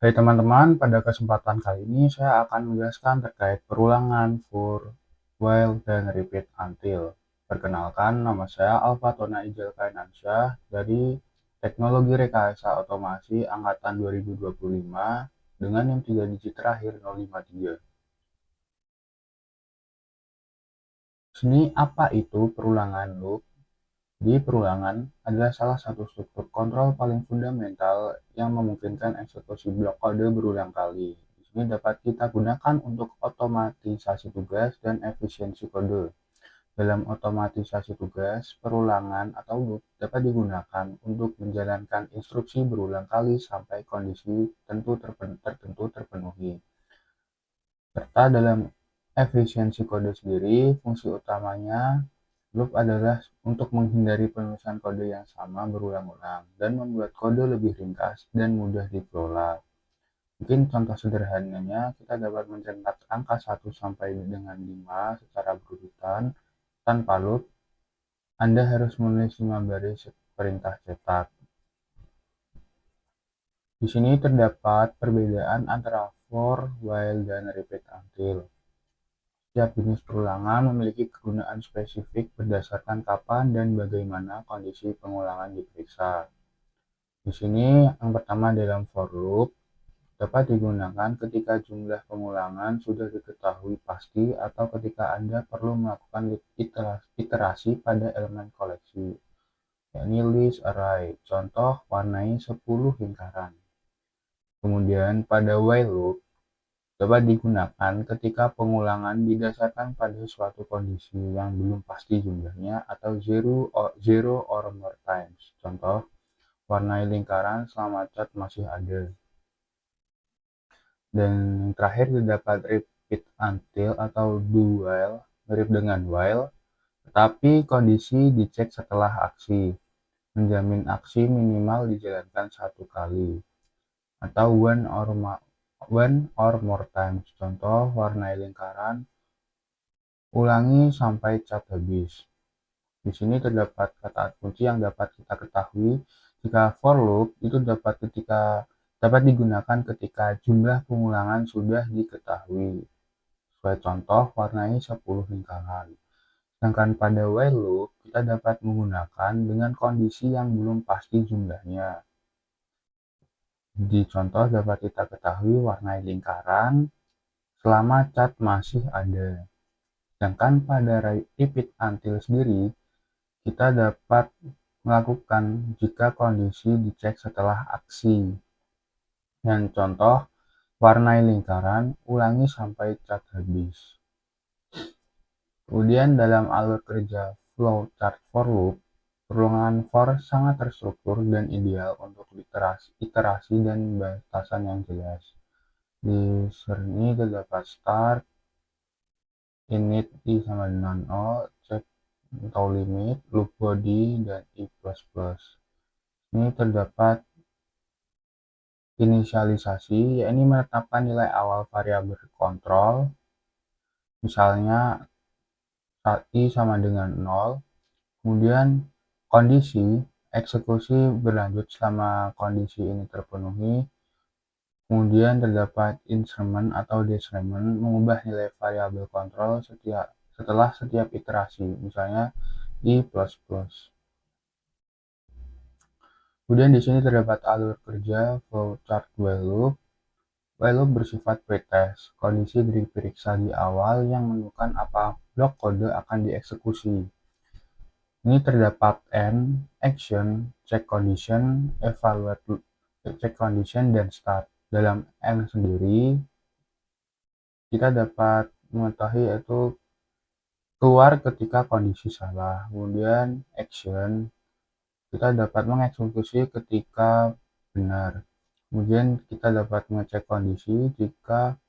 Hai teman-teman, pada kesempatan kali ini saya akan menjelaskan terkait perulangan, for, while, dan repeat until. Perkenalkan, nama saya Alfatona Ijal Kainansyah dari Teknologi Rekayasa Otomasi Angkatan 2025 dengan yang 3 digit terakhir 053. Sini apa itu perulangan loop? Di perulangan adalah salah satu struktur kontrol paling fundamental yang memungkinkan eksekusi blok kode berulang kali. Di sini dapat kita gunakan untuk otomatisasi tugas dan efisiensi kode. Dalam otomatisasi tugas, perulangan atau loop dapat digunakan untuk menjalankan instruksi berulang kali sampai kondisi tertentu terpenuhi. Serta dalam efisiensi kode sendiri, fungsi utamanya loop adalah untuk menghindari penulisan kode yang sama berulang-ulang dan membuat kode lebih ringkas dan mudah dikelola. Mungkin contoh sederhananya, kita dapat mencetak angka 1 sampai dengan 5 secara berurutan tanpa loop. Anda harus menulis 5 baris perintah cetak. Di sini terdapat perbedaan antara for, while, dan repeat until. Setiap jenis perulangan memiliki kegunaan spesifik berdasarkan kapan dan bagaimana kondisi pengulangan diperiksa. Di sini yang pertama dalam for loop dapat digunakan ketika jumlah pengulangan sudah diketahui pasti atau ketika Anda perlu melakukan iterasi pada elemen koleksi, yakni list array. Contoh, warnai 10 lingkaran. Kemudian pada while loop dapat digunakan ketika pengulangan didasarkan pada suatu kondisi yang belum pasti jumlahnya atau zero or more times. Contoh, warnai lingkaran selama cat masih ada. Dan terakhir terdapat repeat until atau do while, mirip dengan while, tetapi kondisi dicek setelah aksi, menjamin aksi minimal dijalankan satu kali, atau one or more times. Contoh, warnai lingkaran, ulangi sampai cat habis. Di sini terdapat kata kunci yang dapat kita ketahui jika for loop itu dapat digunakan ketika jumlah pengulangan sudah diketahui. Sebagai contoh, warnai 10 lingkaran. Sedangkan pada while loop, kita dapat menggunakan dengan kondisi yang belum pasti jumlahnya. Di contoh dapat kita ketahui warnai lingkaran selama cat masih ada. Sedangkan pada repeat until sendiri, kita dapat melakukan jika kondisi dicek setelah aksi. Dan contoh, warnai lingkaran, ulangi sampai cat habis. Kemudian dalam alur kerja flowchart for loop, perulangan for sangat terstruktur dan ideal untuk iterasi dan batasan yang jelas. Di sini terdapat start, init i sama dengan 0, check atau limit, loop body, dan i++. Ini terdapat inisialisasi, yakni menetapkan nilai awal variabel kontrol, misalnya saat i sama dengan 0, kemudian kondisi eksekusi berlanjut selama kondisi ini terpenuhi, kemudian terdapat increment atau decrement mengubah nilai variabel kontrol setelah setiap iterasi, misalnya i++. Kemudian di sini terdapat alur kerja flowchart while loop. While loop bersifat pretest, kondisi diperiksa di awal yang menentukan apa blok kode akan dieksekusi. Ini terdapat end, action, check condition, evaluate check condition, dan start. Dalam end sendiri, kita dapat mengetahui yaitu keluar ketika kondisi salah. Kemudian action, kita dapat mengeksekusi ketika benar. Kemudian kita dapat mengecek kondisi jika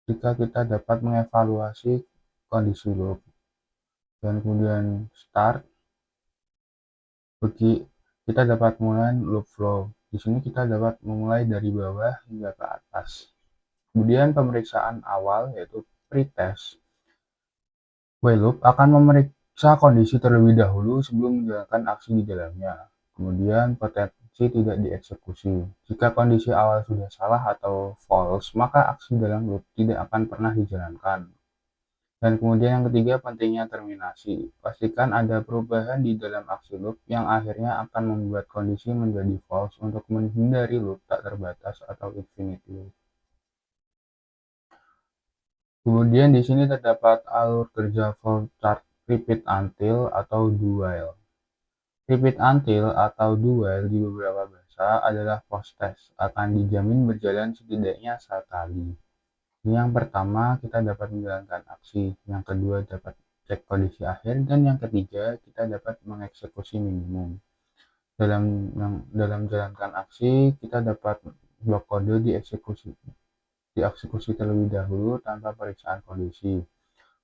kita dapat mengevaluasi kondisi loop. Dan kemudian start, kita dapat mulai loop flow. Di sini kita dapat memulai dari bawah hingga ke atas. Kemudian pemeriksaan awal yaitu pretest. While loop akan memeriksa kondisi terlebih dahulu sebelum menjalankan aksi di dalamnya. Kemudian potensi aksi tidak dieksekusi. Jika kondisi awal sudah salah atau false, maka aksi dalam loop tidak akan pernah dijalankan. Dan kemudian yang ketiga, pentingnya terminasi. Pastikan ada perubahan di dalam aksi loop yang akhirnya akan membuat kondisi menjadi false untuk menghindari loop tak terbatas atau infinite loop. Kemudian di sini terdapat alur kerja flowchart repeat until atau do while. Repeat until atau do while di beberapa bahasa adalah post-test, akan dijamin berjalan setidaknya sekali. Yang pertama, kita dapat menjalankan aksi. Yang kedua, dapat cek kondisi akhir. Dan yang ketiga, kita dapat mengeksekusi minimum. Dalam jalankan aksi, kita dapat blok kode dieksekusi terlebih dahulu tanpa periksaan kondisi.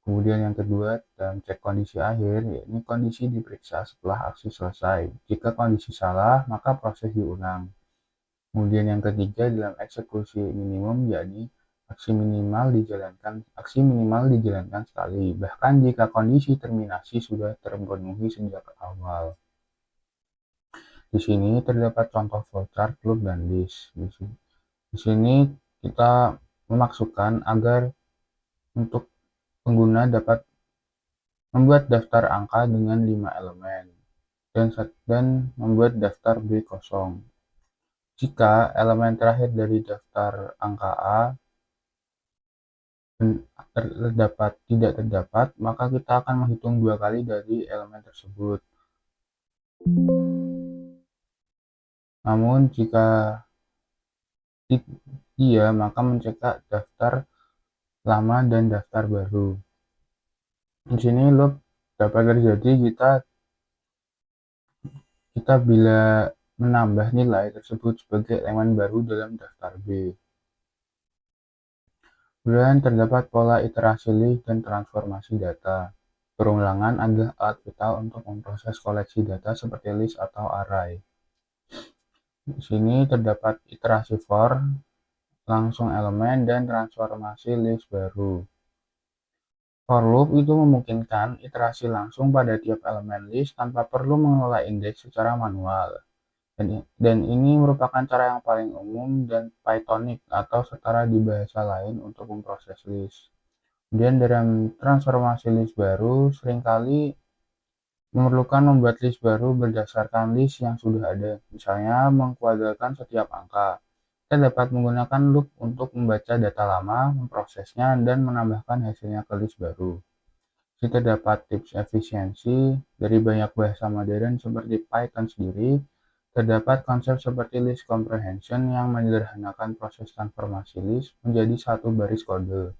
Kemudian yang kedua, dalam cek kondisi akhir, yakni kondisi diperiksa setelah aksi selesai. Jika kondisi salah, maka proses diulang. Kemudian yang ketiga, dalam eksekusi minimum, yakni aksi minimal dijalankan sekali, bahkan jika kondisi terminasi sudah terpenuhi sejak awal. Di sini terdapat contoh flowchart, loop, dan list. Di sini kita memaksudkan agar untuk pengguna dapat membuat daftar angka dengan 5 elemen dan membuat daftar B kosong. Jika elemen terakhir dari daftar angka A tidak terdapat, maka kita akan menghitung 2 kali dari elemen tersebut. Namun jika iya, maka mencetak daftar lama dan daftar baru. Di sini loop dapat terjadi kita bila menambah nilai tersebut sebagai elemen baru dalam daftar B. Kemudian terdapat pola iterasi list dan transformasi data. Perulangan adalah alat vital untuk memproses koleksi data seperti list atau array. Di sini terdapat iterasi for, langsung elemen, dan transformasi list baru. For loop itu memungkinkan iterasi langsung pada tiap elemen list tanpa perlu mengelola indeks secara manual. Dan ini merupakan cara yang paling umum dan Pythonic atau setara di bahasa lain untuk memproses list. Kemudian dalam transformasi list baru, seringkali memerlukan membuat list baru berdasarkan list yang sudah ada, misalnya mengkuadratkan setiap angka. Kita dapat menggunakan loop untuk membaca data lama, memprosesnya, dan menambahkan hasilnya ke list baru. Kita dapat tips efisiensi dari banyak bahasa modern seperti Python sendiri. Terdapat konsep seperti list comprehension yang menyederhanakan proses transformasi list menjadi satu baris kode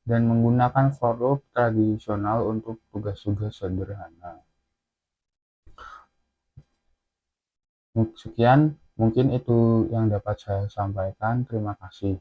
dan menggunakan for loop tradisional untuk tugas-tugas sederhana. Sekian, mungkin itu yang dapat saya sampaikan. Terima kasih.